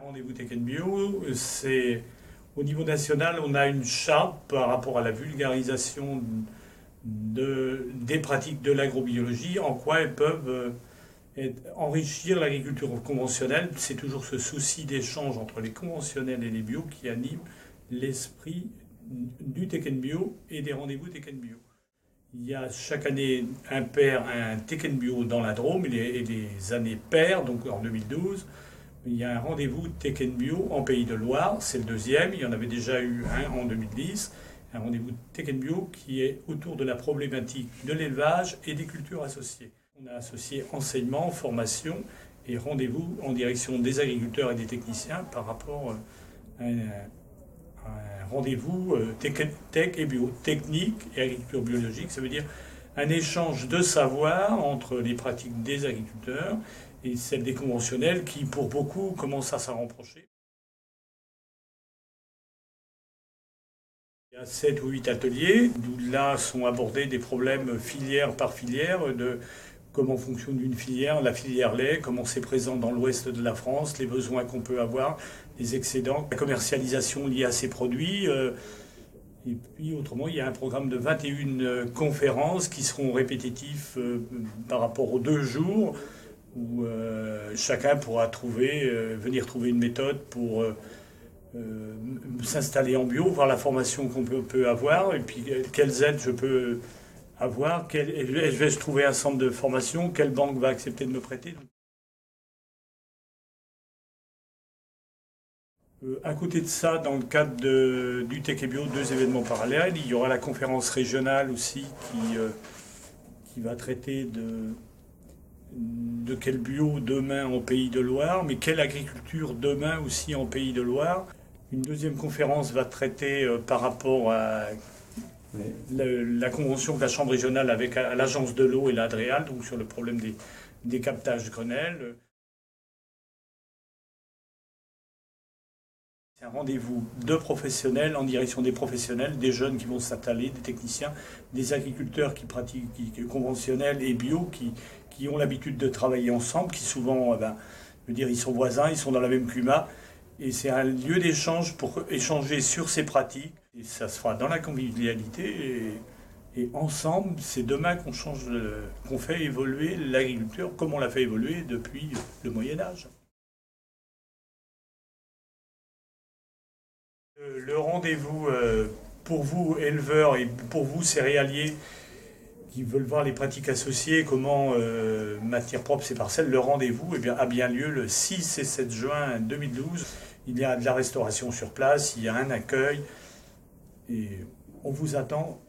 Rendez-vous Tech Bio, c'est au niveau national, on a une charte par rapport à la vulgarisation des pratiques de l'agrobiologie, en quoi elles peuvent enrichir l'agriculture conventionnelle. C'est toujours ce souci d'échange entre les conventionnels et les bio qui anime l'esprit du Tech Bio et des rendez-vous Tech Bio. Il y a chaque année un Tech Bio dans la Drôme et les années paires, donc en 2012. Il y a un rendez-vous Tech Bio en Pays de Loire, c'est le deuxième, il y en avait déjà eu un en 2010, un rendez-vous Tech Bio qui est autour de la problématique de l'élevage et des cultures associées. On a associé enseignement, formation et rendez-vous en direction des agriculteurs et des techniciens par rapport à un rendez-vous tech et bio, technique et agriculture biologique, ça veut dire un échange de savoir entre les pratiques des agriculteurs et celles des conventionnels qui, pour beaucoup, commencent à s'en rapprocher. Il y a 7 ou 8 ateliers, d'où là sont abordés des problèmes filière par filière, de comment fonctionne une filière, la filière lait, comment c'est présent dans l'ouest de la France, les besoins qu'on peut avoir, les excédents, la commercialisation liée à ces produits. Et puis autrement, il y a un programme de 21 conférences qui seront répétitifs par rapport aux 2 jours, où chacun pourra venir trouver une méthode pour s'installer en bio, voir la formation qu'on peut avoir, et puis quelles aides je peux avoir, vais-je trouver un centre de formation, quelle banque va accepter de me prêter. À côté de ça, dans le cadre du Tech Bio, 2 événements parallèles. Il y aura la conférence régionale aussi qui va traiter de quel bio demain en Pays de Loire, mais quelle agriculture demain aussi en Pays de Loire. Une deuxième conférence va traiter par rapport à la convention de la Chambre régionale avec l'Agence de l'eau et l'Adréal, donc sur le problème des captages Grenelle. C'est un rendez-vous de professionnels en direction des professionnels, des jeunes qui vont s'installer, des techniciens, des agriculteurs qui pratiquent conventionnels et bio, qui ont l'habitude de travailler ensemble, qui souvent, je veux dire, ils sont voisins, ils sont dans le même climat. Et c'est un lieu d'échange pour échanger sur ces pratiques. Et ça se fera dans la convivialité. Et ensemble, c'est demain qu'on fait évoluer l'agriculture comme on l'a fait évoluer depuis le Moyen-Âge. Le rendez-vous pour vous, éleveurs, et pour vous, céréaliers, qui veulent voir les pratiques associées, comment maintenir propre ces parcelles, le rendez-vous a bien lieu le 6 et 7 juin 2012. Il y a de la restauration sur place, il y a un accueil, et on vous attend